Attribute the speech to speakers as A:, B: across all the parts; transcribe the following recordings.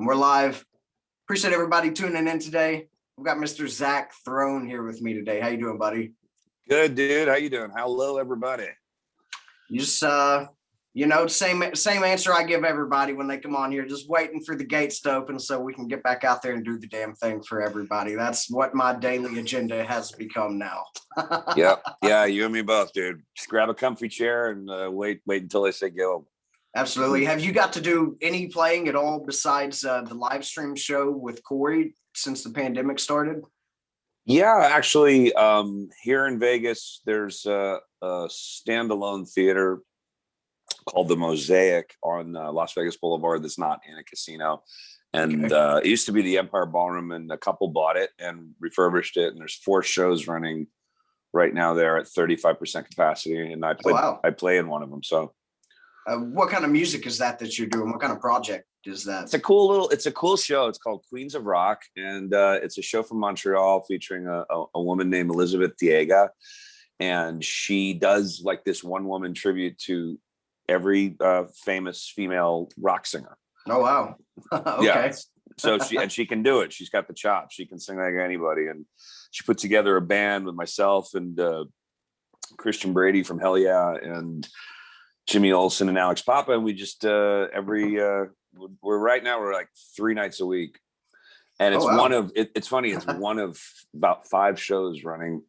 A: We're live. Appreciate everybody tuning in today. We've got Mr. Zach Throne here with me today. How you doing, buddy?
B: Good, dude. How you doing? Hello, everybody.
A: You just, same answer I give everybody when they come on here. Just waiting for the gates to open so we can get back out there and do the damn thing for everybody. That's what my daily agenda has become now.
B: Yep. Yeah, you and me both, dude. Just grab a comfy chair and wait until they say go.
A: Absolutely. Have you got to do any playing at all besides the live stream show with Corey since the pandemic started?
B: Yeah, actually, here in Vegas, there's a standalone theater called the Mosaic on Las Vegas Boulevard that's not in a casino. And it used to be the Empire Ballroom, and a couple bought it and refurbished it. And there's 4 shows running right now there at 35% capacity. And I play in one of them. So
A: what kind of music is that you're doing? What kind of project is that?
B: It's a cool show. It's called Queens of Rock, and it's a show from Montreal featuring a woman named Elizabeth Diega, and she does like this one woman tribute to every famous female rock singer.
A: Oh wow. Okay.
B: Yeah. So she can do it. She's got the chops. She can sing like anybody, and she put together a band with myself and Christian Brady from Hell Yeah and Jimmy Olsen and Alex Papa, and we just we're like 3 nights a week, and it's it's funny, it's one of about 5 shows running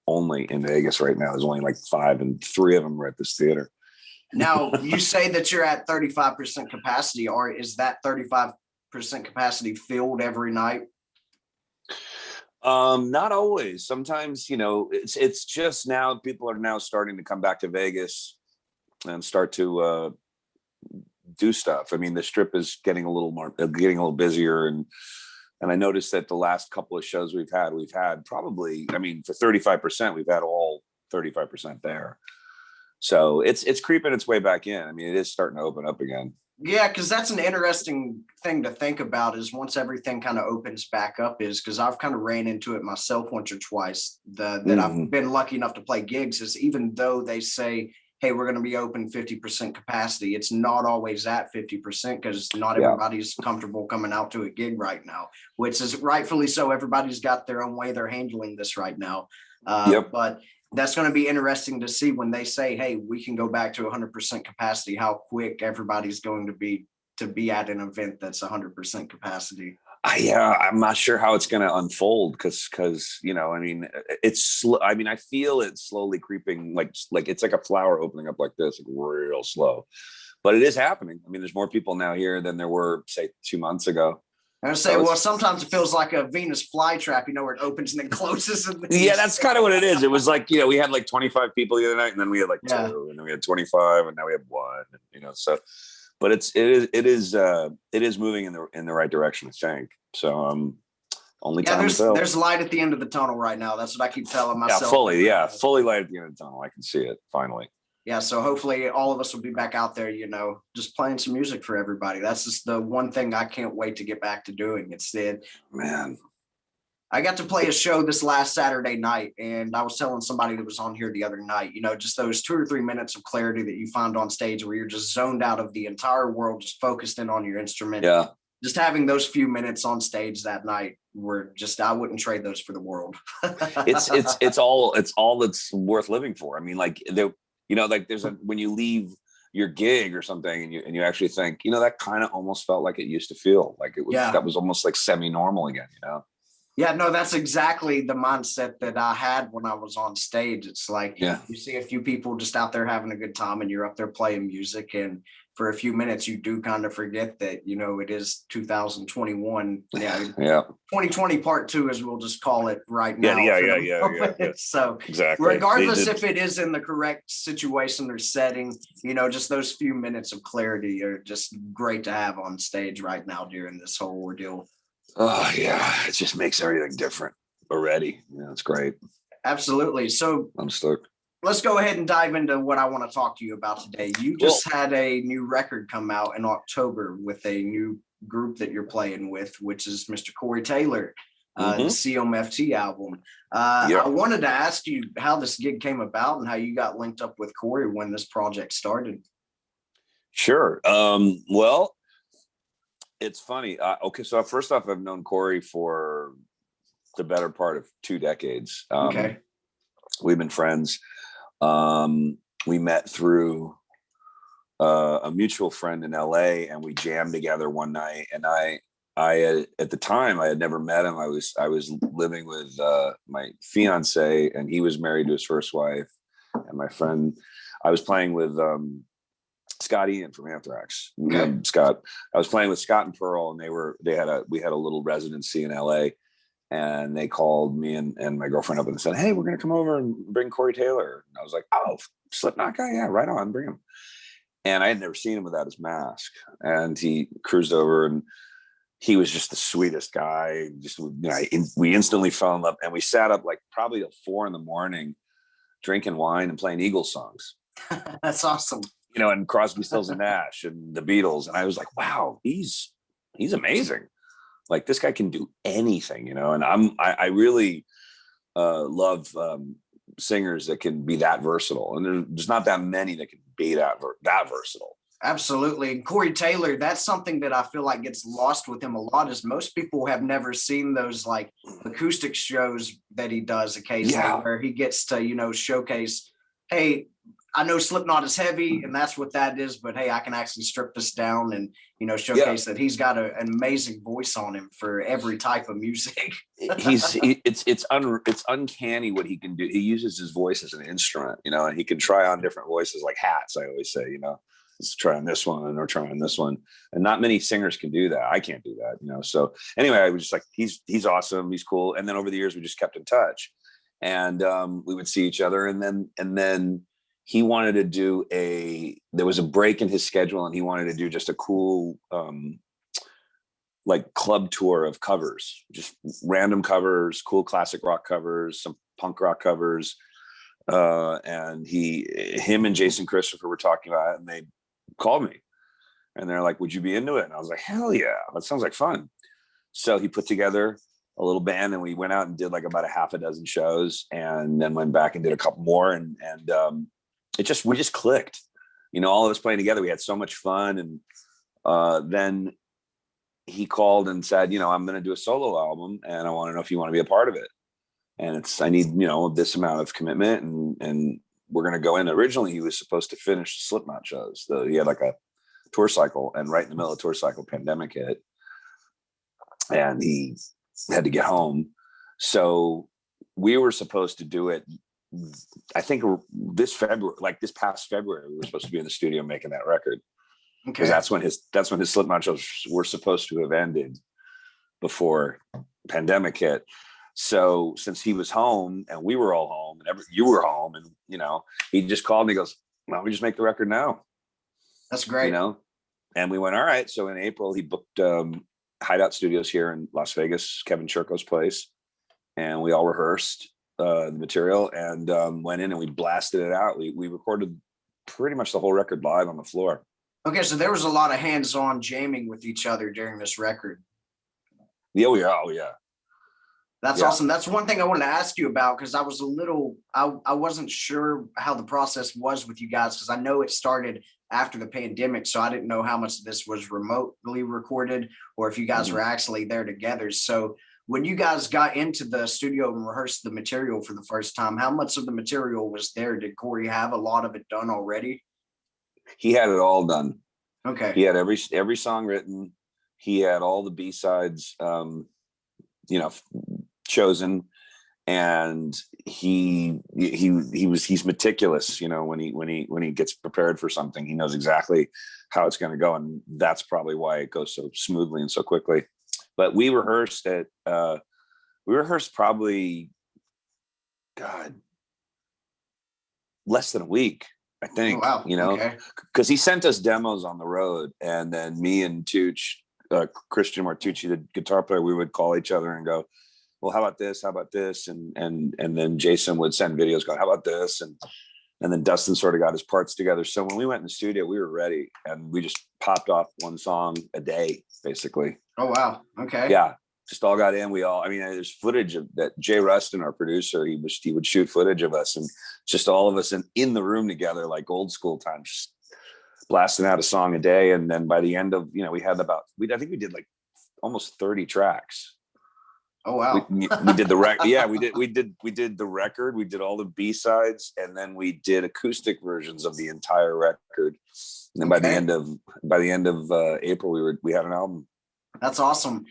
B: only in Vegas right now. There's only like 5, and 3 of them are at this theater.
A: Now you say that you're at 35% capacity, or is that 35% capacity filled every night?
B: Not always. Sometimes, it's just now people are now starting to come back to Vegas and start to do stuff. I mean, the strip is getting a little busier, and I noticed that the last couple of shows we've had probably, I mean, for 35%, we've had all 35% there. So it's creeping its way back in. I mean, it is starting to open up again.
A: Yeah, because that's an interesting thing to think about is once everything kind of opens back up is because I've kind of ran into it myself once or twice that I've been lucky enough to play gigs is even though they say, hey, we're going to be open 50% capacity. It's not always at 50% because not everybody's comfortable coming out to a gig right now, which is rightfully so. Everybody's got their own way they're handling this right now. But that's going to be interesting to see when they say, hey, we can go back to 100% capacity, how quick everybody's going to be at an event that's 100% capacity.
B: I'm not sure how it's going to unfold because I mean, I feel it's slowly creeping, like it's like a flower opening up like this, like real slow, but it is happening. I mean, there's more people now here than there were, say, 2 months ago.
A: I say, well, sometimes it feels like a Venus flytrap, where it opens and then closes.
B: Yeah, that's kind of what it is. It was like, we had like 25 people the other night, and then we had like 2, and then we had 25, and now we have 1. So, but it is moving in the right direction, I think. So, only time to tell.
A: There's light at the end of the tunnel right now. That's what I keep telling myself.
B: Fully light at the end of the tunnel. I can see it finally.
A: Yeah, so hopefully all of us will be back out there, just playing some music for everybody. That's just the one thing I can't wait to get back to doing. I got to play a show this last Saturday night, and I was telling somebody that was on here the other night, just those 2 or 3 minutes of clarity that you find on stage where you're just zoned out of the entire world, just focused in on your instrument.
B: Yeah.
A: Just having those few minutes on stage that night were just, I wouldn't trade those for the world.
B: It's all that's worth living for. I mean, like there's when you leave your gig or something and you actually think, that kind of almost felt like it used to feel like it was, that was almost like semi-normal again,
A: Yeah, no, that's exactly the mindset that I had when I was on stage. It's like you see a few people just out there having a good time and you're up there playing music. And for a few minutes, you do kind of forget that, it is 2021. Yeah. 2020 part 2, as we'll just call it right now.
B: Yeah.
A: So
B: exactly.
A: Regardless if it is in the correct situation or setting, just those few minutes of clarity are just great to have on stage right now during this whole ordeal.
B: Oh yeah, it just makes everything different already. It's great.
A: Absolutely. So
B: I'm stoked.
A: Let's go ahead and dive into what I want to talk to you about today. You just had a new record come out in October with a new group that you're playing with, which is Mr. Corey Taylor, the CMFT album. I wanted to ask you how this gig came about and how you got linked up with Corey when this project started.
B: Sure. Well, It's funny. Okay, so first off, I've known Corey for the better part of 2 decades.
A: Okay.
B: We've been friends. We met through a mutual friend in LA, and we jammed together one night. And I at the time I had never met him. I was living with my fiance, and he was married to his first wife. And my friend, I was playing with Scott Ian from Anthrax.
A: Okay.
B: Scott. I was playing with Scott and Pearl, and we had a little residency in LA. And they called me and my girlfriend up and said, "Hey, we're going to come over and bring Corey Taylor." And I was like, "Oh, Slipknot guy? Yeah, right on, bring him." And I had never seen him without his mask. And he cruised over, and he was just the sweetest guy. Just, we instantly fell in love. And we sat up like probably till 4 a.m, drinking wine and playing Eagles songs.
A: That's awesome.
B: And Crosby, Stills and Nash and the Beatles. And I was like, wow, he's amazing. Like, this guy can do anything, and I really love singers that can be that versatile. And there's not that many that can be that versatile.
A: Absolutely. And Corey Taylor, that's something that I feel like gets lost with him a lot, is most people have never seen those like acoustic shows that he does occasionally, where he gets to, showcase, hey, I know Slipknot is heavy and that's what that is, but hey, I can actually strip this down and, showcase that he's got an amazing voice on him for every type of music.
B: It's uncanny what he can do. He uses his voice as an instrument, and he can try on different voices like hats. I always say, let's try on this one or try on this one. And not many singers can do that. I can't do that, So anyway, I was just like, he's awesome. He's cool. And then over the years, we just kept in touch, and we would see each other. And then he wanted to do there was a break in his schedule, and he wanted to do just a cool, like club tour of covers, just random covers, cool classic rock covers, some punk rock covers. And him and Jason Christopher were talking about it, and they called me and they're like, "Would you be into it?" And I was like, "Hell yeah, that sounds like fun." So he put together a little band, and we went out and did like about a half a dozen shows, and then went back and did a couple more. And we just clicked, all of us playing together. We had so much fun. And then he called and said, "I'm going to do a solo album, and I want to know if you want to be a part of it. And I need, this amount of commitment, and we're going to go in." Originally, he was supposed to finish Slipknot shows. He had like a tour cycle, and right in the middle of the tour cycle, pandemic hit, and he had to get home. So we were supposed to do it, I think this past February, we were supposed to be in the studio making that record.
A: Okay.
B: That's when his Slipknot shows were supposed to have ended before pandemic hit. So since he was home and we were all home and you were home, and he just called me, he goes, "Why don't we just make the record now?"
A: That's great.
B: And we went, all right. So in April, he booked Hideout Studios here in Las Vegas, Kevin Churko's place, and we all rehearsed the material and went in and we blasted it out. We recorded pretty much the whole record live on the floor.
A: Okay, so there was a lot of hands-on jamming with each other during this record.
B: Oh yeah.
A: That's awesome. That's one thing I wanted to ask you about, because I was I wasn't sure how the process was with you guys, because I know it started after the pandemic, so I didn't know how much of this was remotely recorded or if you guys were actually there together. So when you guys got into the studio and rehearsed the material for the first time, how much of the material was there? Did Corey have a lot of it done already?
B: He had it all done.
A: Okay.
B: He had every song written. He had all the B-sides, chosen, and he's meticulous. When he gets prepared for something, he knows exactly how it's going to go, and that's probably why it goes so smoothly and so quickly. But we rehearsed probably, less than a week, I think.
A: Oh, wow.
B: Because he sent us demos on the road, and then me and Tooch, Christian Martucci, the guitar player, we would call each other and go, "Well, how about this? How about this?" And then Jason would send videos going, "How about this?" And then Dustin sort of got his parts together. So when we went in the studio, we were ready, and we just popped off one song a day, basically.
A: Oh, wow. Okay.
B: Yeah. Just all got in. There's footage of that. Jay Rustin, our producer, he would shoot footage of us, and just all of us in the room together, like old school times, just blasting out a song a day. And then by the end of, we had I think we did like almost 30 tracks.
A: Oh, wow.
B: We did the record. Yeah, we did the record. We did all the B-sides, and then we did acoustic versions of the entire record. And then by the end of April, we had an album.
A: That's awesome.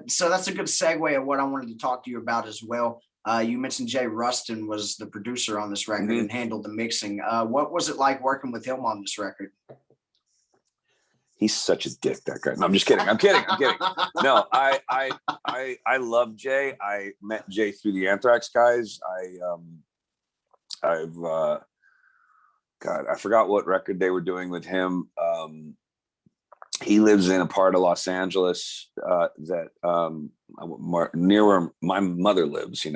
A: So that's a good segue of what I wanted to talk to you about as well. You mentioned Jay Rustin was the producer on this record and handled the mixing. What was it like working with him on this record?
B: He's such a dick, that guy. No, I'm just kidding. I'm kidding. No, I love Jay. I met Jay through the Anthrax guys. God, I forgot what record they were doing with him. He lives in a part of Los Angeles that near where my mother lives.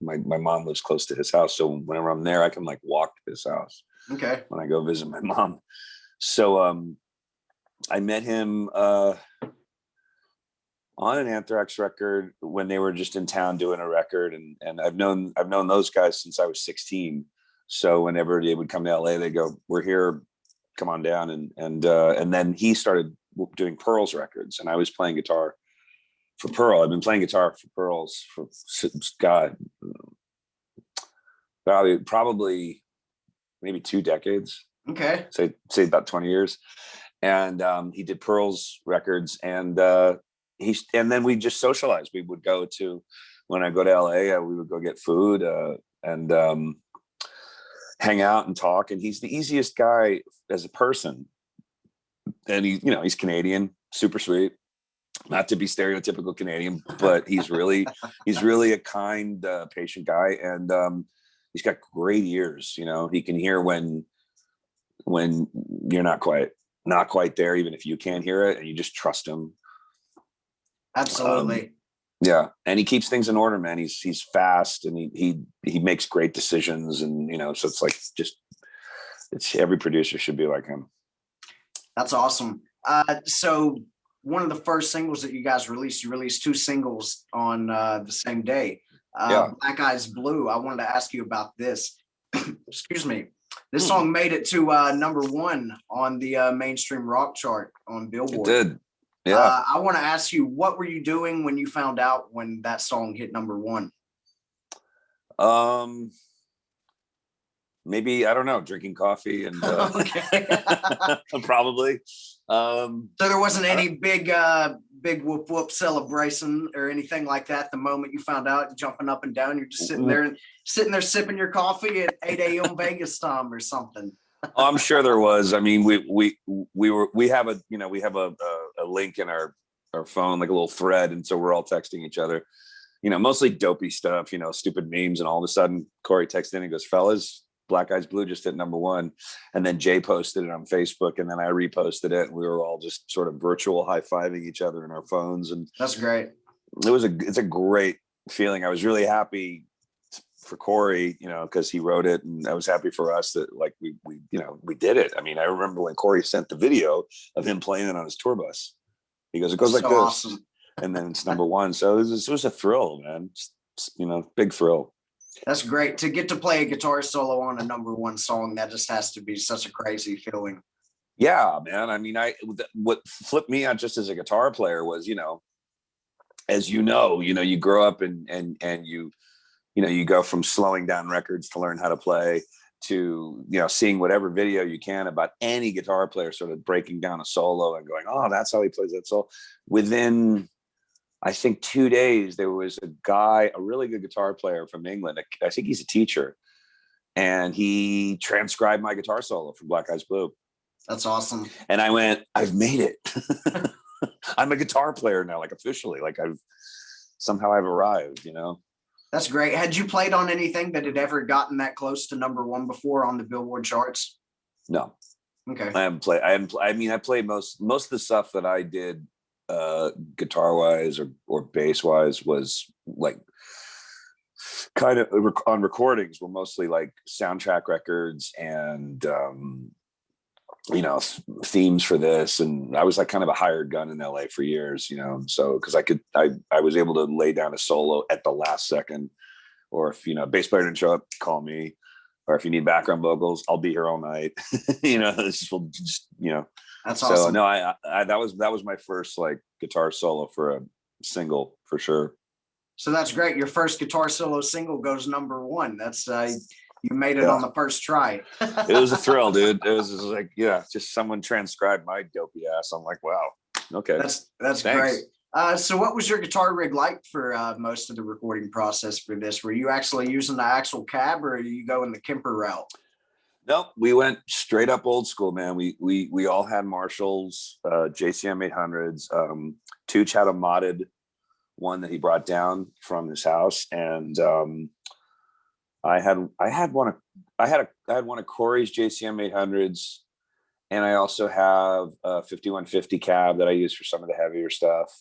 B: My mom lives close to his house, so whenever I'm there, I can like walk to his house.
A: Okay.
B: When I go visit my mom, so I met him on an Anthrax record when they were just in town doing a record, and I've known those guys since I was 16. So whenever they would come to LA, they go, "We're here, come on down." And then he started doing Pearl's records, and I was playing guitar for Pearl. I've been playing guitar for Pearl's for God, probably maybe 2 decades.
A: Okay.
B: Say about 20 years. And he did Pearl's records, and then we just socialized. We would go to, when I go to LA, we would go get food and hang out and talk. And he's the easiest guy as a person. And he's Canadian, super sweet. Not to be stereotypical Canadian, but he's really a kind, patient guy, and he's got great ears. He can hear when you're not quite there, even if you can't hear it, and you just trust him.
A: Absolutely.
B: Yeah, and he keeps things in order, man. He's fast, and he makes great decisions, and so it's like it's every producer should be like him.
A: That's awesome. So one of the first singles that you guys released, you released 2 singles on the same day. Black Eyes Blue. I wanted to ask you about this. Excuse me. This song made it to number 1 on the mainstream rock chart on Billboard.
B: It did. Yeah.
A: I want to ask you, what were you doing when you found out when that song hit number 1?
B: Maybe, I don't know, drinking coffee and probably.
A: So there wasn't any big whoop whoop celebration or anything like that the moment you found out, jumping up and down. You're just sitting there sipping your coffee at 8 a.m. Vegas time or something.
B: Oh, I'm sure there was. I mean, we have a link in our phone, like a little thread, and so we're all texting each other, mostly dopey stuff, stupid memes, and all of a sudden Corey texted in and goes, "Fellas, Black Eyes Blue just hit number 1." And then Jay posted it on Facebook, and then I reposted it, and we were all just sort of virtual high-fiving each other in our phones. And
A: that's great.
B: It's a great feeling. I was really happy for Corey, because he wrote it, and I was happy for us that like we did it. I mean, I remember when Corey sent the video of him playing it on his tour bus. He goes, "It goes like this." Awesome. And then it's number 1. So it was a thrill, man. Big thrill.
A: That's great to get to play a guitar solo on a number 1 song. That just has to be such a crazy feeling.
B: Yeah, man. I mean, what flipped me out just as a guitar player was, as you grow up and you go from slowing down records to learn how to play to, seeing whatever video you can about any guitar player sort of breaking down a solo and going, "Oh, that's how he plays that solo." Within, I think, 2 days, there was a guy, a really good guitar player from England. I think he's a teacher, and he transcribed my guitar solo from Black Eyes Blue.
A: That's awesome.
B: And I went, "I've made it." I'm a guitar player now, like officially, like I've arrived,
A: That's great. Had you played on anything that had ever gotten that close to number 1 before on the Billboard charts?
B: No.
A: Okay.
B: I played most of the stuff that I did guitar wise or bass wise was like kind of on recordings were mostly like soundtrack records and themes for this, and I was like kind of a hired gun in LA for years, so because I was able to lay down a solo at the last second, or if bass player didn't show up, call me. or if you need background vocals, I'll be here all night. This will just,
A: That's
B: so
A: awesome.
B: no, I that was my first like guitar solo for a single for sure.
A: So that's great. Your first guitar solo single goes #1. That's you made it on the first try.
B: It was a thrill, dude. It was like, just someone transcribed my dopey ass. I'm like, wow, okay.
A: That's great. So what was your guitar rig like for most of the recording process for this? Were you actually using the actual cab, or are you going the Kemper route?
B: Nope, we went straight up old school, man. We all had Marshalls, JCM 800s. Tooch had a modded one that he brought down from his house, and I had one of Corey's JCM 800s, and I also have a 5150 cab that I use for some of the heavier stuff.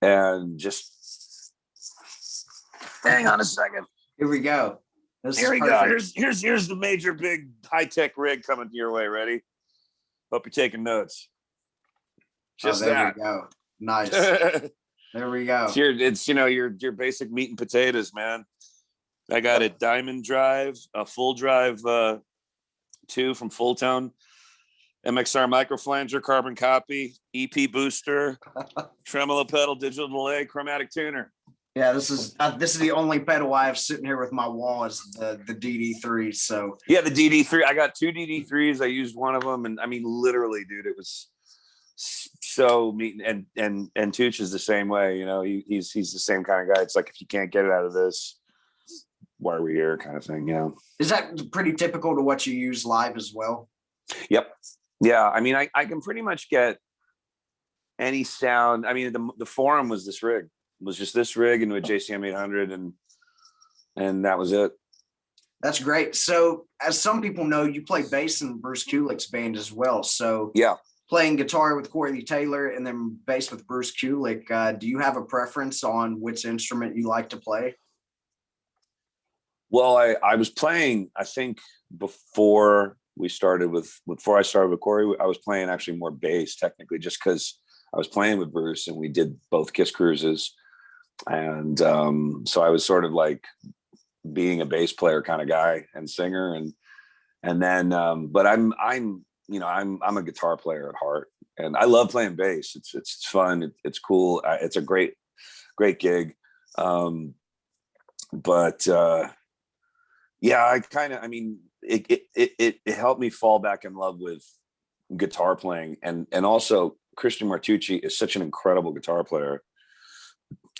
B: And just hang on a second.
A: Here we go.
B: Here we go. Here's the major big high-tech rig coming your way. Ready? Hope you're taking notes. Just
A: there we go. Nice. There we go.
B: It's your basic meat and potatoes, man. I got a diamond drive, a full drive 2 from Full Tone, MXR microflanger, carbon copy, EP booster, tremolo pedal, digital delay, chromatic tuner.
A: Yeah, this is the only pedal I have sitting here with my wall is the DD3. So
B: yeah, the DD3. I got 2 DD3s. I used one of them, and I mean, literally, dude, it was so neat. And Tooch is the same way. He's the same kind of guy. It's like, if you can't get it out of this, why are we here, kind of thing. Yeah.
A: Is that pretty typical to what you use live as well?
B: Yep. Yeah. I mean, I can pretty much get any sound. I mean, the forum was this rig. It was just this rig into a JCM 800, and that was it.
A: That's great. So, as some people know, you play bass in Bruce Kulick's band as well. So
B: yeah,
A: playing guitar with Corey Taylor and then bass with Bruce Kulick. Do you have a preference on which instrument you like to play?
B: Well, I was playing, I think before I started with Corey, I was playing actually more bass technically, just because I was playing with Bruce and we did both Kiss Cruises. And so I was sort of like being a bass player kind of guy and singer. And then, but I'm a guitar player at heart, and I love playing bass. It's fun. It's cool. It's a great gig. But yeah, it helped me fall back in love with guitar playing, and also Christian Martucci is such an incredible guitar player,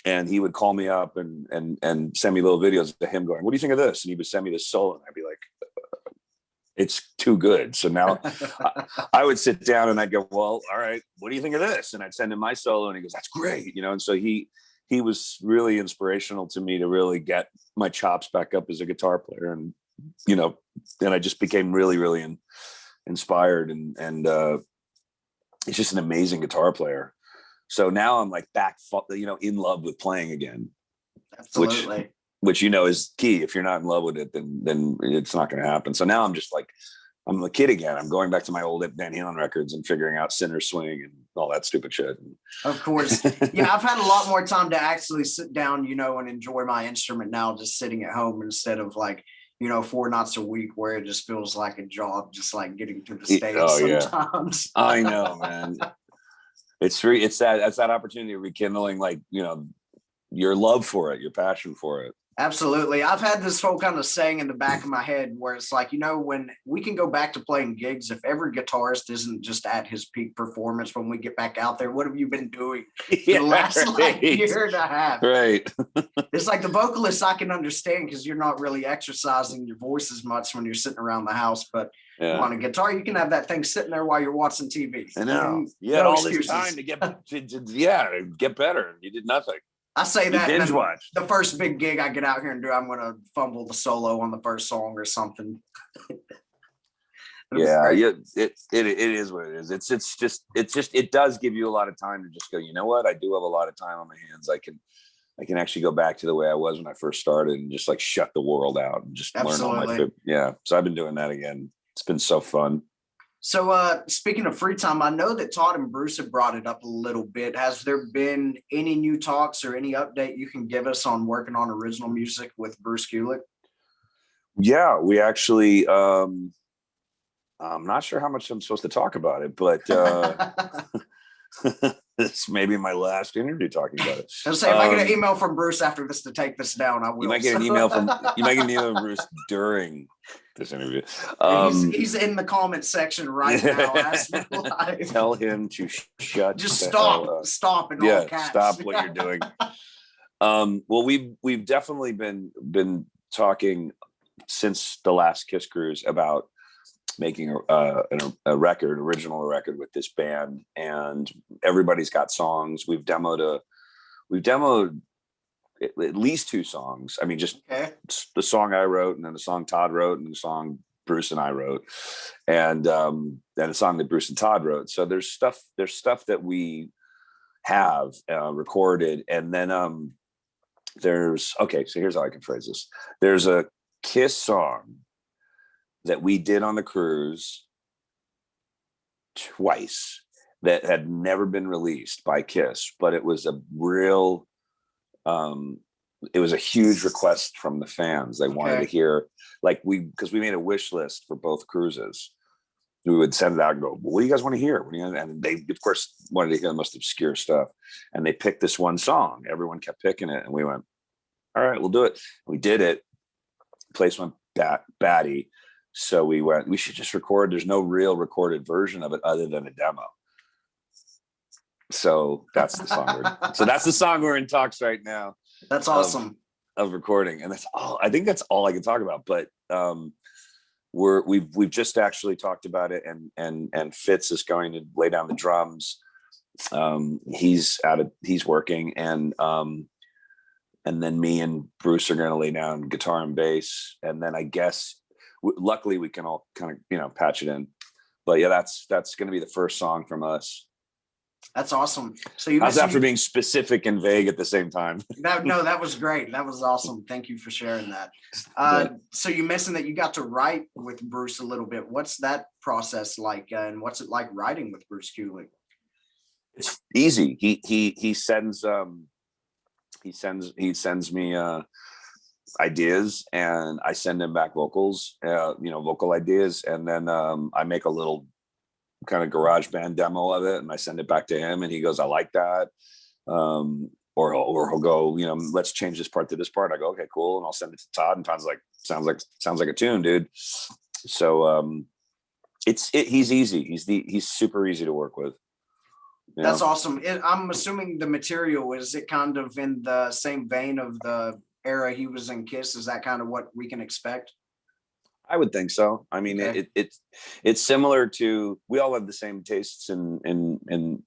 B: and he would call me up and send me little videos of him going, "What do you think of this?" And he would send me this solo, and I'd be like, "It's too good." So now I would sit down and I'd go, "Well, all right, what do you think of this?" And I'd send him my solo, and he goes, "That's great," And so he was really inspirational to me to really get my chops back up as a guitar player, and and I just became really, really inspired, and he's just an amazing guitar player. So now I'm like back, in love with playing again.
A: Absolutely.
B: Which is key. If you're not in love with it, then it's not going to happen. So now I'm just like, I'm a kid again. I'm going back to my old Van Halen records and figuring out Sinner Swing and all that stupid shit.
A: Of course. Yeah, I've had a lot more time to actually sit down, and enjoy my instrument now, just sitting at home instead of like, 4 nights a week where it just feels like a job, just like getting to the stage sometimes.
B: Yeah. I know, man. It's that opportunity of rekindling, like, your love for it, your passion for it.
A: Absolutely. I've had this whole kind of saying in the back of my head where it's like, when we can go back to playing gigs, if every guitarist isn't just at his peak performance when we get back out there, what have you been doing for the last year and a half?
B: Right.
A: It's like the vocalists I can understand because you're not really exercising your voice as much when you're sitting around the house, but on a guitar, you can have that thing sitting there while you're watching TV.
B: I know. You had all this time to get better. You did nothing.
A: I say that
B: binge watch.
A: The first big gig I get out here and do, I'm going to fumble the solo on the first song or something.
B: Yeah, it is what it is. It's just it does give you a lot of time to just go, you know what? I do have a lot of time on my hands. I can actually go back to the way I was when I first started and just like shut the world out and just learn all my So I've been doing that again. It's been so fun.
A: So speaking of free time, I know that Todd and Bruce have brought it up a little bit. Has there been any new talks or any update you can give us on working on original music with Bruce Kulick?
B: Yeah, we actually, I'm not sure how much I'm supposed to talk about it, but this may be my last interview talking about it.
A: I'll say, if I get an email from Bruce after this to take this down, I will.
B: You might get an email from Bruce during this interview.
A: He's in the comment section right now.
B: Tell him to shut.
A: Just stop in all caps.
B: Stop what you're doing. Well, we've definitely been talking since the last Kiss Cruise about making a original record with this band, and everybody's got songs. We've demoed at least 2 songs. I mean, just the song I wrote, and then the song Todd wrote, and the song Bruce and I wrote, and a song that Bruce and Todd wrote. So there's stuff that we have recorded, and then so here's how I can phrase this. There's a Kiss song that we did on the cruise twice that had never been released by Kiss, but it was a real it was a huge request from the fans. They wanted to hear, because we made a wish list for both cruises. We would send it out and go, well, what do you guys want to hear? And they, of course, wanted to hear the most obscure stuff. And they picked this one song. Everyone kept picking it. And we went, all right, we'll do it. We did it. Place went batty. So we should just record. There's no real recorded version of it other than a demo. So that's the song we're in talks right now.
A: That's awesome.
B: Of recording. And that's all, I think that's all I can talk about. But we've just actually talked about it, and Fitz is going to lay down the drums. He's working, and then me and Bruce are going to lay down guitar and bass, and then I guess luckily we can all kind of patch it in. But yeah, that's going to be the first song from us.
A: That's awesome. So
B: how's that for being specific and vague at the same time?
A: No, that was great. That was awesome. Thank you for sharing that. So you mentioned that you got to write with Bruce a little bit. What's that process like, and what's it like writing with Bruce Kulick?
B: It's easy. He sends me ideas, and I send him back vocals, vocal ideas, and then I make a little kind of garage band demo of it, and I send it back to him, and he goes, I like that. Or he'll go, let's change this part to this part. I go, okay, cool. And I'll send it to Todd, and Todd's like, sounds like a tune, dude. So he's easy. He's super easy to work with.
A: That's awesome. I'm assuming the material, is it kind of in the same vein of the era he was in Kiss? Is that kind of what we can expect?
B: I would think so. I mean, it's similar to, we all have the same tastes in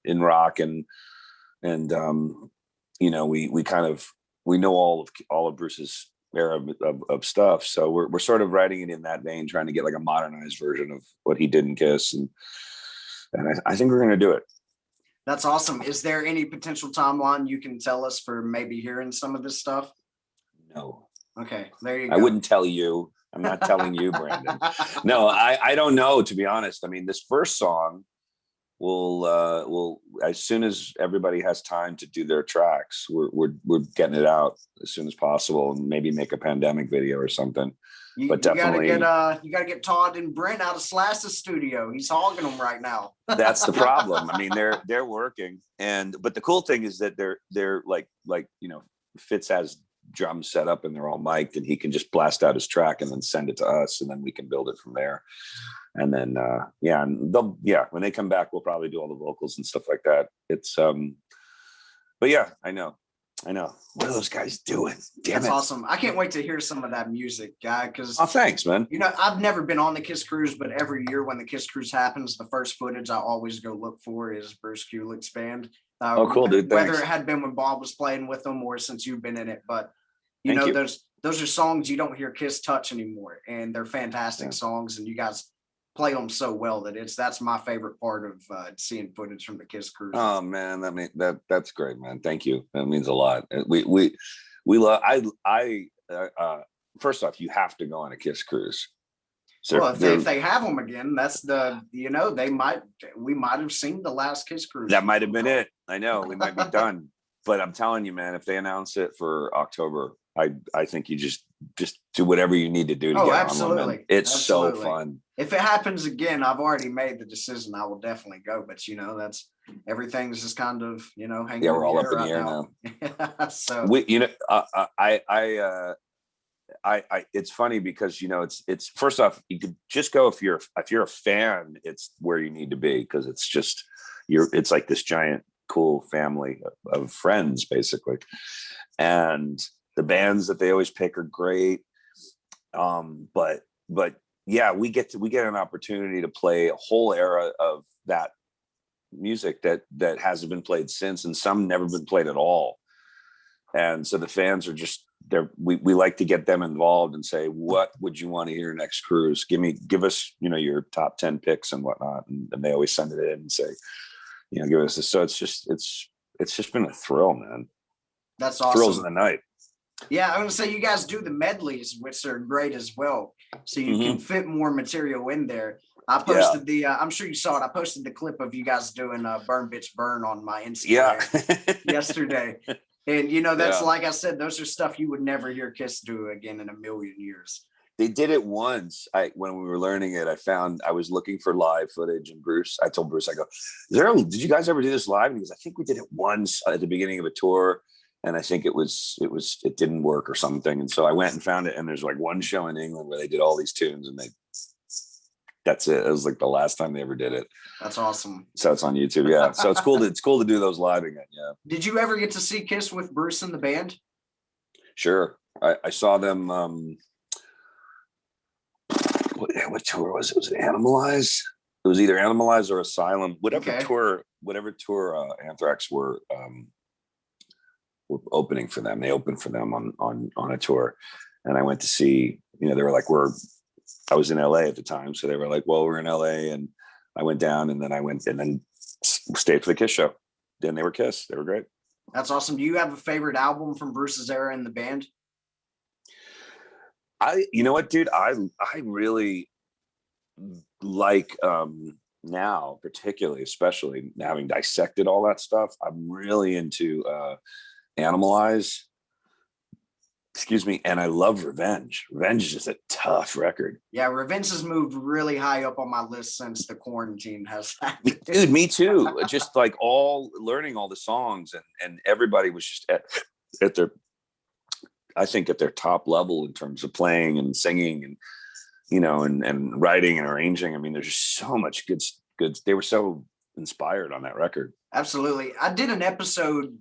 B: rock, and we know all of Bruce's era of stuff. So we're sort of writing it in that vein, trying to get like a modernized version of what he did in Kiss, and I think we're going to do it.
A: That's awesome. Is there any potential timeline you can tell us for maybe hearing some of this stuff?
B: No.
A: Okay, there you go.
B: I wouldn't tell you. I'm not telling you, Brandon. No, I don't know, to be honest. I mean, this first song will as soon as everybody has time to do their tracks, we're getting it out as soon as possible, and maybe make a pandemic video or something. But definitely,
A: you gotta get Todd and Brent out of Slash's studio. He's hogging them right now.
B: That's the problem. I mean, they're working, but the cool thing is that they're like Fitz has drums set up and they're all mic'd, and he can just blast out his track and then send it to us, and then we can build it from there. And then when they come back, we'll probably do all the vocals and stuff like that. It's but yeah, I know what are those guys doing? Damn, that's
A: awesome. I can't wait to hear some of that music, guy, because
B: thanks, man.
A: I've never been on the Kiss Cruise, but every year when the Kiss Cruise happens, the first footage I always go look for is Bruce Kulick's band.
B: Cool, dude. Thanks.
A: Whether it had been when Bob was playing with them or since you've been in it, but those are songs you don't hear Kiss touch anymore, and they're fantastic songs, and you guys play them so well that's my favorite part of seeing footage from the Kiss Cruise.
B: Oh man, that's great, man. Thank you. That means a lot. We love. I first off, you have to go on a Kiss Cruise. So
A: well, if they have them again, that's we might have seen the last Kiss Cruise.
B: That might have been it. I know we might be done, but I'm telling you, man, if they announce it for October, I think you just do whatever you need to do to
A: Oh,
B: get
A: absolutely.
B: on one, man. It's
A: Absolutely.
B: so fun.
A: If it happens again, I've already made the decision. I will definitely go. But that's everything's just kind of hanging.
B: Yeah, we're all up in the
A: right
B: air now.
A: So
B: I it's funny because it's first off, you could just go if you're a fan, it's where you need to be, because it's just it's like this giant cool family of friends basically, and the bands that they always pick are great. But yeah, we get an opportunity to play a whole era of that music that hasn't been played since, and some never been played at all. And so the fans are just there. We like to get them involved and say, what would you want to hear next cruise? Give us, your top 10 picks and whatnot. And they always send it in and say, give us this. So it's just been a thrill, man.
A: That's awesome.
B: Thrills of the night.
A: Yeah, I'm gonna say you guys do the medleys, which are great as well. So you can fit more material in there. I posted I'm sure you saw it. I posted the clip of you guys doing Burn Bitch Burn on my Instagram yesterday. And that's like I said, those are stuff you would never hear Kiss do again in a million years.
B: They did it once. When we were learning it, I was looking for live footage, and I told Bruce, I go, did you guys ever do this live? And he goes, I think we did it once at the beginning of a tour. And I think it didn't work or something. And so I went and found it. And there's like one show in England where they did all these tunes, and that's it. It was like the last time they ever did it.
A: That's awesome.
B: So it's on YouTube. Yeah. So it's cool to do those live again. Yeah.
A: Did you ever get to see Kiss with Bruce and the band?
B: Sure. I saw them. What tour was it? Was it Animalize? It was either Animalize or Asylum. Whatever tour Anthrax were opening for them. They opened for them on a tour, and I went to see. They were like, I was in LA at the time, so they were like, well, we're in LA, and I went down, and then I went and then stayed for the Kiss show. Then they were Kiss. They were great.
A: That's awesome. Do you have a favorite album from Bruce's era in the band?
B: You know what, dude? I really like now, particularly, especially having dissected all that stuff. I'm really into Animalize. Excuse me, and I love Revenge. Revenge is just a tough record.
A: Yeah, Revenge has moved really high up on my list since the quarantine has happened.
B: Dude, me too. Just like learning all the songs, and everybody was just at their, I think, at their top level in terms of playing and singing and and writing and arranging. I mean, there's just so much good. They were so inspired on that record.
A: Absolutely. I did an episode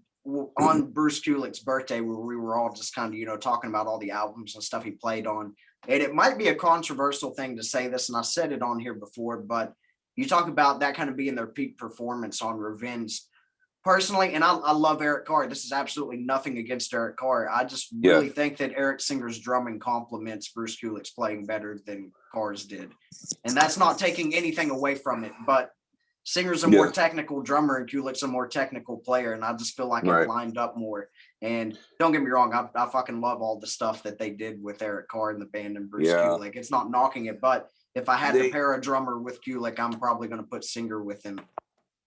A: on Bruce Kulick's birthday where we were all just kind of talking about all the albums and stuff he played on, and it might be a controversial thing to say this, and I said it on here before, but you talk about that kind of being their peak performance on Revenge. Personally, and I love Eric Carr. This is absolutely nothing against Eric Carr. I just really think that Eric Singer's drumming complements Bruce Kulick's playing better than Carr's did, and that's not taking anything away from it, but Singer's a more technical drummer and Kulick's a more technical player, and I just feel like it lined up more. And don't get me wrong, I fucking love all the stuff that they did with Eric Carr and the band and Bruce Kulick. It's not knocking it, but if I had to pair a drummer with Kulick, I'm probably going to put Singer with him.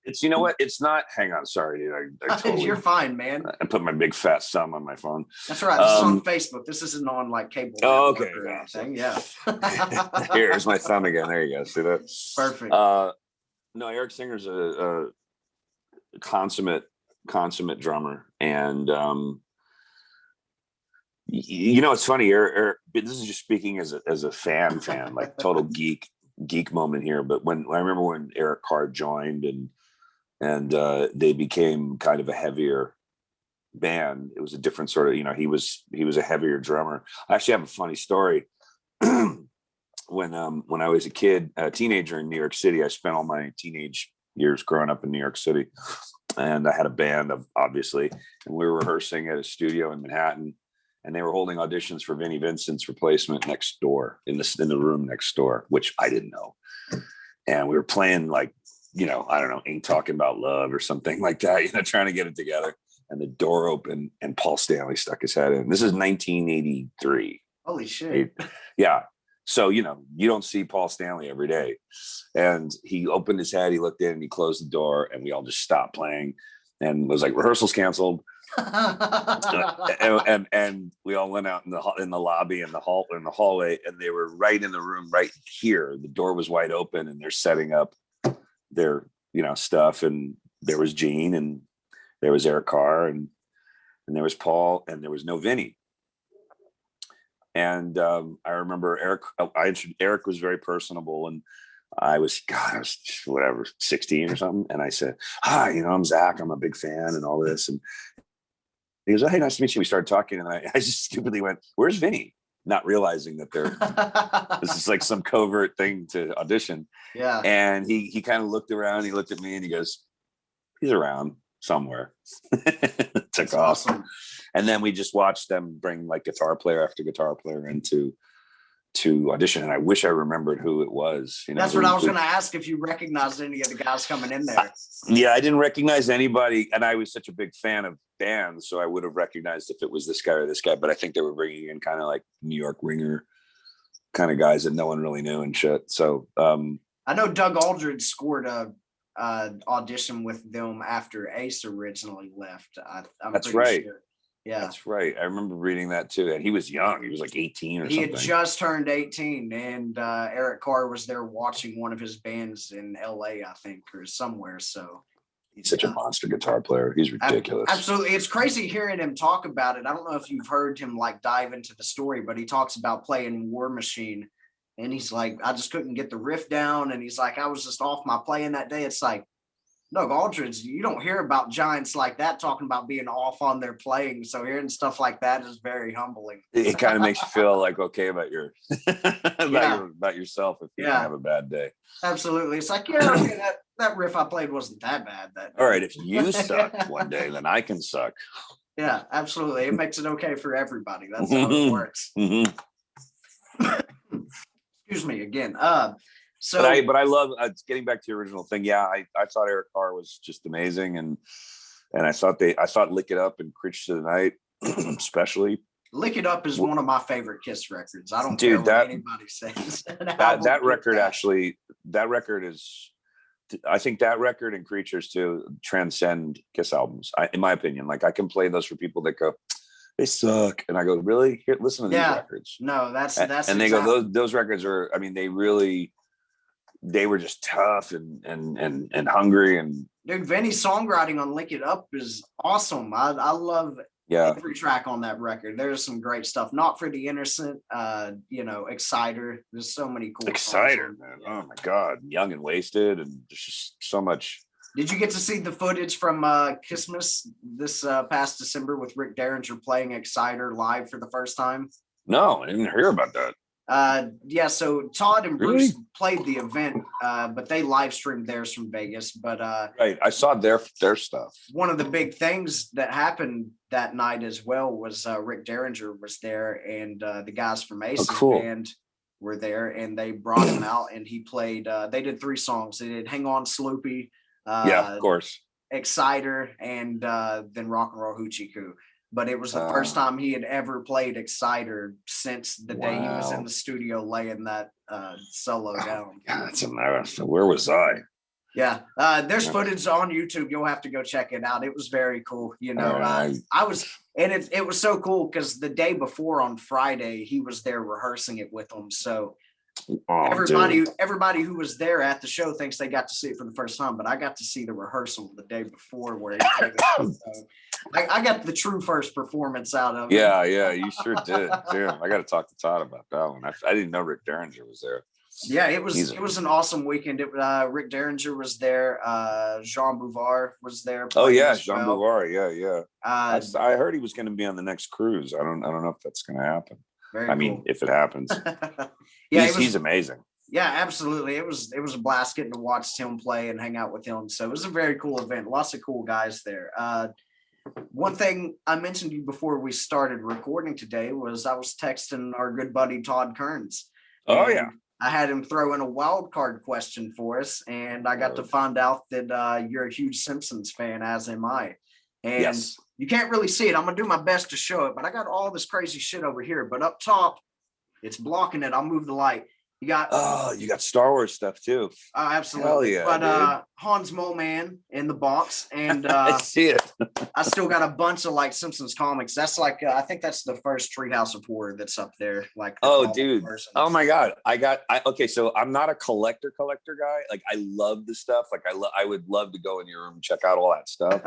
B: It's what? It's not. Hang on, sorry, dude. I totally,
A: you're fine, man.
B: I put my big fat thumb on my phone.
A: That's right. This is on Facebook. This isn't on like cable.
B: Oh, okay.
A: Or anything. Yeah.
B: Here's my thumb again. There you go. See that?
A: Perfect.
B: No, Eric Singer's a consummate drummer, and it's funny. Eric, this is just speaking as a fan, like total geek moment here. But I remember when Eric Carr joined and they became kind of a heavier band. It was a different sort of, he was a heavier drummer. I actually have a funny story. When I was a teenager in New York City, I spent all my teenage years growing up in New York City, and I had a band obviously, and we were rehearsing at a studio in Manhattan, and they were holding auditions for Vinnie Vincent's replacement next door in the room next door, which I didn't know. And we were playing like, I don't know, Ain't Talking About Love or something like that, trying to get it together. And the door opened and Paul Stanley stuck his head in. This is 1983.
A: Holy shit.
B: Yeah. So, you don't see Paul Stanley every day. And he opened his head, he looked in, and he closed the door, and we all just stopped playing. and was like, rehearsals canceled. and we all went out in the lobby in the hallway, and they were right in the room right here. The door was wide open, and they're setting up their stuff. And there was Gene, and there was Eric Carr, and there was Paul, and there was no Vinny. And I remember Eric was very personable, and I was whatever, 16 or something. And I said, hi, I'm Zach. I'm a big fan and all this. And he goes, oh, hey, nice to meet you. We started talking, and I just stupidly went, where's Vinny? Not realizing that this is like some covert thing to audition.
A: Yeah.
B: And he kind of looked around, he looked at me, and he goes, he's around somewhere. Took off. Awesome. And then we just watched them bring like guitar player after guitar player into audition. And I wish I remembered who it was.
A: That's what I was going to ask, if you recognized any of the guys coming in there.
B: Yeah, I didn't recognize anybody. And I was such a big fan of bands, so I would have recognized if it was this guy or this guy. But I think they were bringing in kind of like New York ringer kind of guys that no one really knew and shit. So
A: I know Doug Aldridge scored a audition with them after Ace originally left.
B: That's right.
A: Sure. Yeah,
B: that's right. I remember reading that too. And he was young. He was like 18 or something.
A: He had just turned 18, and Eric Carr was there watching one of his bands in LA, I think, or somewhere. So
B: he's such a monster guitar player. He's ridiculous.
A: Absolutely. It's crazy hearing him talk about it. I don't know if you've heard him like dive into the story, but he talks about playing War Machine, and he's like, I just couldn't get the riff down. And he's like, I was just off my playing that day. It's like, Doug Aldridge, you don't hear about giants like that talking about being off on their playing. So hearing stuff like that is very humbling.
B: It kind of makes you feel like okay about about yourself if you have a bad day.
A: Absolutely. It's like, okay, that riff I played wasn't that bad.
B: All right, if you suck one day, then I can suck.
A: Yeah, absolutely. It makes it okay for everybody. That's how it works. Excuse me again. So,
B: but I love getting back to the original thing. Yeah, I thought Eric Carr was just amazing, and I thought Lick It Up and Creatures of the Night, especially.
A: Lick It Up is one of my favorite Kiss records. I don't care what anybody says.
B: That record actually, that record is, I think that record and Creatures too transcend Kiss albums. In my opinion, like I can play those for people that go, they suck, and I go, really? Here, listen to these records.
A: No, that's
B: and they go, those records are. I mean, they were just tough and hungry. And
A: dude, Vinny's songwriting on Lick It Up is awesome. I love every track on that record. There's some great stuff. Not for the Innocent, Exciter. There's so many cool
B: Exciter, man. Yeah. Oh my God. Young and Wasted, and there's just so much.
A: Did you get to see the footage from Christmas this past December with Rick Derringer playing Exciter live for the first time?
B: No, I didn't hear about that.
A: So Todd and Bruce played the event, but they live streamed theirs from Vegas. But
B: right, I saw their stuff.
A: One of the big things that happened that night as well was Rick Derringer was there, and the guys from Ace's band were there, and they brought him out, and he played. They did 3 songs. They did "Hang On, Sloopy,"
B: of course,
A: "Exciter," and then "Rock and Roll Hoochie Coo." But it was the first time he had ever played Exciter since the day he was in the studio laying that solo down.
B: God, that's embarrassing. Where was I?
A: Yeah, there's footage on YouTube. You'll have to go check it out. It was very cool. I was, and it was so cool because the day before on Friday he was there rehearsing it with them. So everybody who was there at the show thinks they got to see it for the first time, but I got to see the rehearsal the day before where he played it. I got the true first performance out of it.
B: Yeah, you sure did. Damn, I got to talk to Todd about that one. I didn't know Rick Derringer was there.
A: Yeah, it was an awesome weekend. Rick Derringer was there. Jean Bouvard was there.
B: Oh yeah, Jean Bouvard. Yeah. I heard he was going to be on the next cruise. I don't know if that's going to happen. I mean, if it happens. He's amazing.
A: Yeah, absolutely. It was a blast getting to watch him play and hang out with him. So it was a very cool event. Lots of cool guys there. One thing I mentioned to you before we started recording today was I was texting our good buddy Todd Kearns.
B: Oh yeah.
A: I had him throw in a wild card question for us, and I got to find out that you're a huge Simpsons fan, as am I. And you can't really see it. I'm gonna do my best to show it, but I got all this crazy shit over here. But up top, it's blocking it. I'll move the light.
B: You got Star Wars stuff too.
A: Absolutely.
B: Hell yeah,
A: But Hans Mole Man in the box, and
B: I see it.
A: I still got a bunch of like Simpsons comics. That's like I think that's the first Treehouse of Horror that's up there. Like,
B: Dude.
A: versions.
B: Oh my God. Okay, so I'm not a collector guy. Like, I love the stuff. Like, I would love to go in your room and check out all that stuff,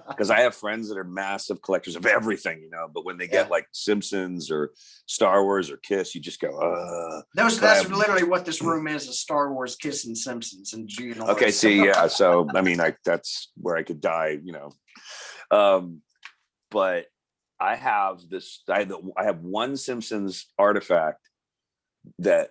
B: because I have friends that are massive collectors of everything, you know. But when they get like Simpsons or Star Wars or Kiss, you just go,
A: That's literally what this room is: Star Wars, Kiss, and Simpsons, and GNR.
B: Okay, see, yeah. So I mean, that's where I could die, you know. But I have this. I have one Simpsons artifact that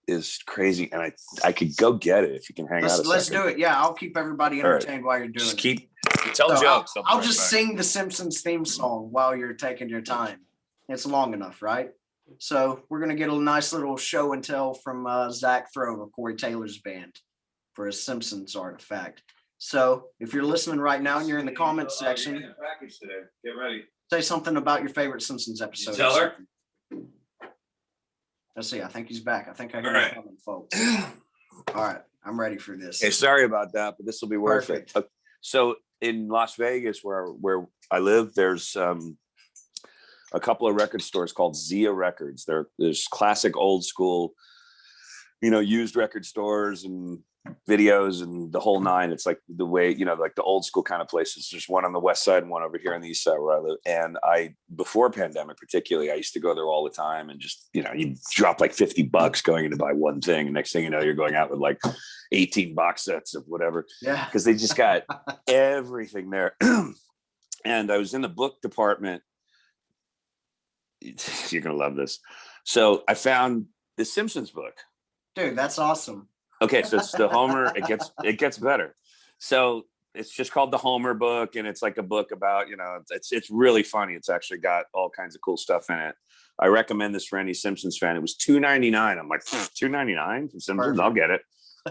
B: is crazy, and I could go get it if you can hang out.
A: Let's do it. Yeah, I'll keep everybody entertained while you're doing it.
B: Tell jokes.
A: I'll just sing the Simpsons theme song while you're taking your time. It's long enough, right? So we're gonna get a nice little show and tell from Zach Throne or Corey Taylor's band for a Simpsons artifact. So if you're listening right now and you're in the comments section,
B: Get ready.
A: Say something about your favorite Simpsons episode.
B: You tell her.
A: Let's see. I think he's back. I think I hear
B: him
A: coming, folks. All right, I'm ready for this.
B: Okay, sorry about that, but this will be worth it. So in Las Vegas, where I live, there's a couple of record stores called Zia Records. There's classic, old school, you know, used record stores and videos and the whole nine. It's like the way, you know, like the old school kind of places. There's one on the west side and one over here on the east side where I live. And before pandemic particularly, I used to go there all the time, and just, you know, you drop like $50 going in to buy one thing, and next thing you know, you're going out with like 18 box sets of whatever.
A: Yeah,
B: because they just got everything there. And I was in the book department. You're gonna love this. So I found the Simpsons book.
A: Dude, that's awesome.
B: Okay, so it's the Homer. It gets better. So it's just called the Homer book, and it's like a book about, you know, it's really funny. It's actually got all kinds of cool stuff in it. I recommend this for any Simpsons fan. It was $2.99. I'm like, $2.99 from Simpsons? Perfect. I'll get it.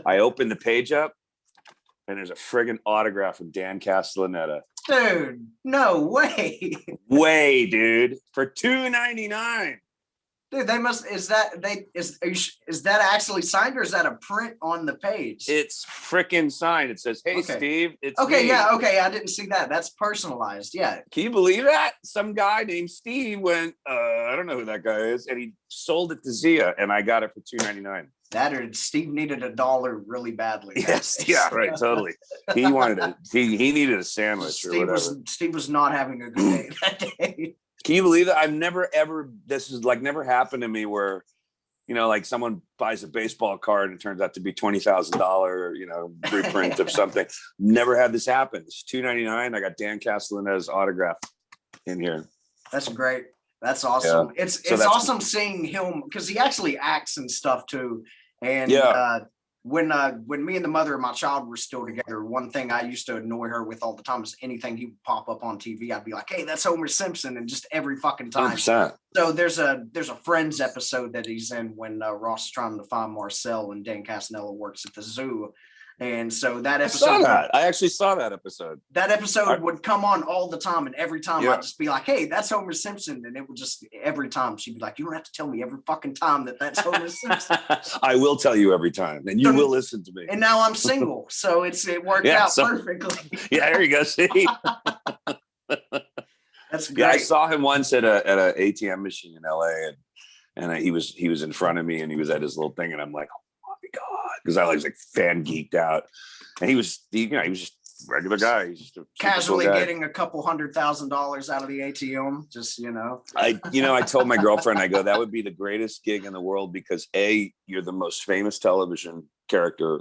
B: I opened the page up, and there's a friggin' autograph of Dan Castellaneta.
A: Dude, no way.
B: Way, dude, for $2.99.
A: Dude, they must. Is that actually signed, or is that a print on the page?
B: It's freaking signed. It says, "Hey, okay. Steve, it's
A: okay."
B: Me.
A: Yeah, okay. I didn't see that. That's personalized. Yeah.
B: Can you believe that? Some guy named Steve went. I don't know who that guy is, and he sold it to Zia, and I got it for $2.99.
A: That, or Steve needed $1 really badly.
B: Yes. Yeah. Right. Totally. He wanted he needed a sandwich or whatever.
A: Steve was not having a good day that day.
B: Can you believe that? I've never ever, this has like never happened to me where, you know, like someone buys a baseball card and it turns out to be $20,000, you know, reprint of something. Never had this happen. It's $2.99. I got Dan Castellaneta's autograph in here.
A: That's great. That's awesome. Yeah. It's awesome seeing him, because he actually acts and stuff too. And when me and the mother of my child were still together, one thing I used to annoy her with all the time is anything he would pop up on TV, I'd be like, "Hey, that's Homer Simpson," and just every fucking time.
B: 100%.
A: So there's a Friends episode that he's in when Ross is trying to find Marcel and Dan Castellaneta works at the zoo. And so that episode,
B: I actually saw that episode.
A: That episode would come on all the time, and every time I'd just be like, "Hey, that's Homer Simpson," and it would just, every time she'd be like, "You don't have to tell me every fucking time that's Homer Simpson."
B: I will tell you every time, and you will listen to me.
A: And now I'm single, so it worked out perfectly.
B: Yeah, there you go. See,
A: that's great.
B: Yeah, I saw him once at a ATM machine in LA, and he was in front of me, and he was at his little thing, and I'm like, God, because I was like fan geeked out, and he was just a regular guy. He's just
A: casually getting a couple $100,000 out of the ATM. Just, you know,
B: I told my girlfriend, I go, that would be the greatest gig in the world, because you're the most famous television character,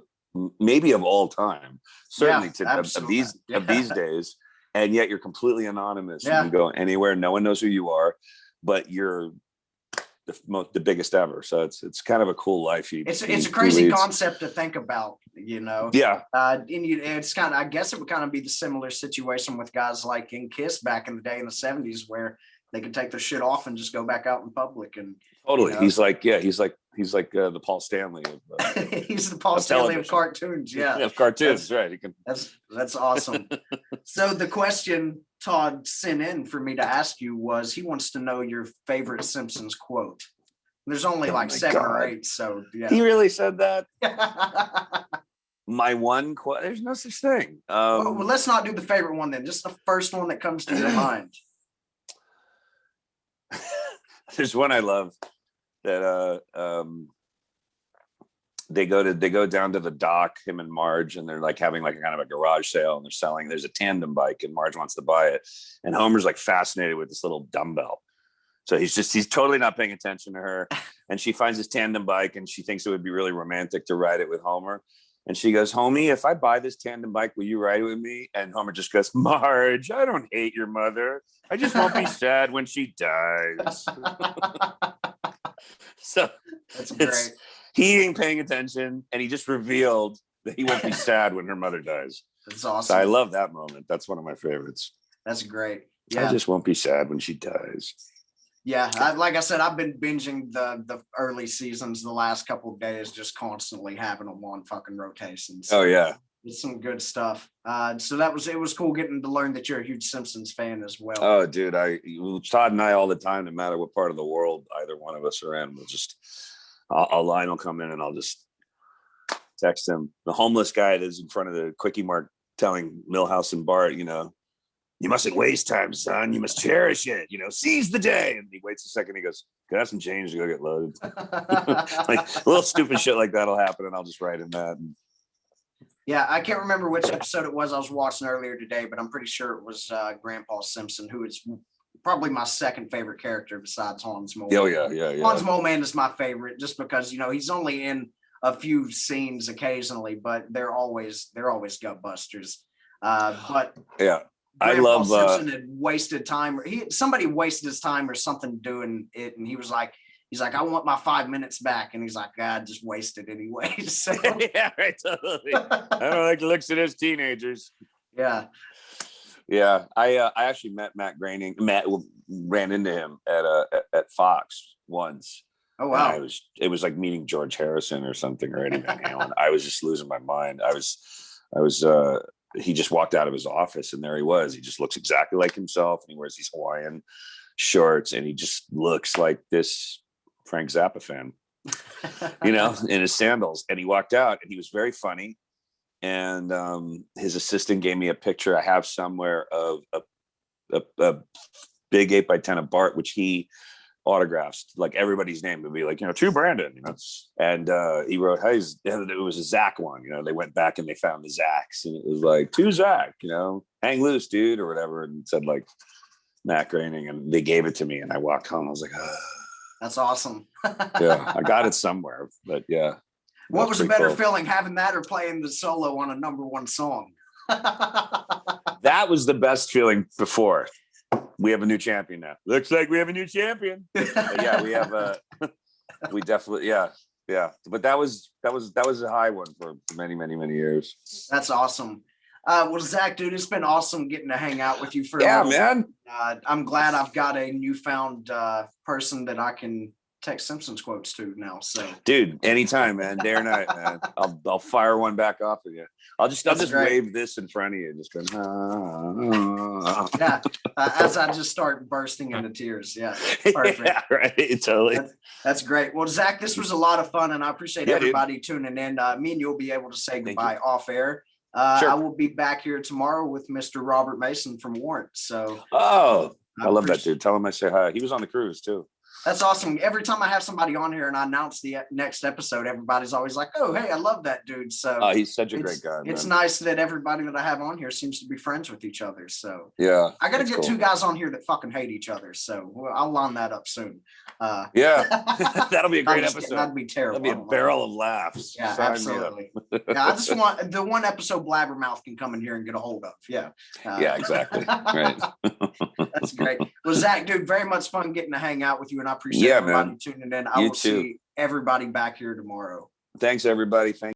B: maybe of all time, certainly of these days, and yet you're completely anonymous. You can go anywhere, no one knows who you are, but you're the biggest ever. So it's kind of a cool life.
A: It's a crazy concept to think about, you know.
B: Yeah.
A: It's kind of, I guess it would kind of be the similar situation with guys like in Kiss back in the day in the 70s, where they could take their shit off and just go back out in public. And
B: totally, you know, he's like the Paul Stanley of
A: he's the Paul Stanley of cartoons. Yeah,
B: of cartoons, right? He can.
A: That's awesome. So the question Todd sent in for me to ask you was, he wants to know your favorite Simpsons quote. There's only like 7 or 8, so yeah.
B: He really said that? My one there's no such thing.
A: Well, let's not do the favorite one then. Just the first one that comes to your mind.
B: There's one I love that they go down to the dock, him and Marge, and they're like having like a kind of a garage sale, and they're selling, there's a tandem bike, and Marge wants to buy it, and Homer's like fascinated with this little dumbbell. So he's totally not paying attention to her, and she finds this tandem bike, and she thinks it would be really romantic to ride it with Homer. And she goes, "Homie, if I buy this tandem bike, will you ride it with me?" And Homer just goes, "Marge, I don't hate your mother. I just won't be sad when she dies." So
A: that's great.
B: He ain't paying attention, and he just revealed that he won't be sad when her mother dies.
A: That's awesome.
B: So I love that moment. That's one of my favorites.
A: That's great. Yeah.
B: I just won't be sad when she dies.
A: Yeah, like I said, I've been binging the early seasons the last couple of days, just constantly having them on fucking rotations.
B: Oh yeah,
A: it's some good stuff. So it was cool getting to learn that you're a huge Simpsons fan as well.
B: Oh, dude, Todd and I all the time, no matter what part of the world either one of us are in, we'll just a line will come in, and I'll just text him. The homeless guy that's in front of the Quickie Mart telling Milhouse and Bart, "You mustn't waste time, son. You must cherish it. Seize the day." And he waits a second. He goes, "Can I have some change to go get loaded?" Like little stupid shit like that'll happen, and I'll just write in that.
A: Yeah, I can't remember which episode it was I was watching earlier today, but I'm pretty sure it was Grandpa Simpson, who is probably my second favorite character besides Hans Moleman.
B: Oh yeah.
A: Hans Moleman is my favorite, just because he's only in a few scenes occasionally, but they're always gut busters. But yeah. Grandpa
B: I love
A: Simpson had wasted time. Somebody wasted his time or something doing it, and he's like, "I want my 5 minutes back," and he's like, "God, just wasted anyway." So.
B: Yeah, right, totally. I don't like the looks of those teenagers.
A: Yeah.
B: I actually met Matt Groening. Matt ran into him at Fox once.
A: Oh wow!
B: It was like meeting George Harrison or something, or Eddie Van Halen. I was just losing my mind. I was. He just walked out of his office, and there he was. He just looks exactly like himself, and he wears these Hawaiian shorts, and he just looks like this Frank Zappa fan, in his sandals. And he walked out, and he was very funny. And his assistant gave me a picture I have somewhere of a big 8x10 of Bart, which he autographs, like everybody's name would be like, to Brandon, and he wrote, "Hey," it was a Zach one, they went back and they found the Zachs, and it was like, "To Zach, hang loose, dude," or whatever, and it said like Matt Groening, and they gave it to me, and I walked home. I was like,
A: that's awesome.
B: Yeah, I got it somewhere, but yeah.
A: What was a better feeling, having that or playing the solo on a #1 song?
B: That was the best feeling before. We have a new champion now. Looks like we have a new champion. Yeah, we have we definitely, yeah. But that was a high one for many, many, many years.
A: That's awesome. Well, Zach, dude, it's been awesome getting to hang out with you for
B: a man.
A: I'm glad I've got a newfound person that I can text Simpsons quotes to now. So,
B: dude, anytime, man, day or night, man. I'll fire one back off of you. I'll just wave this in front of you, just going. Yeah,
A: as I just start bursting into tears. Yeah, perfect.
B: Yeah, right, totally.
A: That's great. Well, Zach, this was a lot of fun, and I appreciate everybody tuning in. Me and you'll be able to say goodbye off air. Sure. I will be back here tomorrow with Mr. Robert Mason from Warrant. So,
B: I love that dude. Tell him I say hi. He was on the cruise too.
A: That's awesome. Every time I have somebody on here and I announce the next episode, everybody's always like, "Oh, hey, I love that dude." So
B: he's such a great guy.
A: It's nice that everybody that I have on here seems to be friends with each other. So
B: yeah,
A: I got to get 2 guys on here that fucking hate each other. So I'll line that up soon.
B: Yeah, that'll be a great episode.
A: That'd be terrible.
B: That'll be a barrel of laughs.
A: Yeah, absolutely. Yeah, I just want the one episode Blabbermouth can come in here and get a hold of. Yeah.
B: Yeah, exactly. Right.
A: That's great. Well, Zach, dude, very much fun getting to hang out with you, and I appreciate everybody tuning in. I will see everybody back here tomorrow.
B: Thanks, everybody. Thank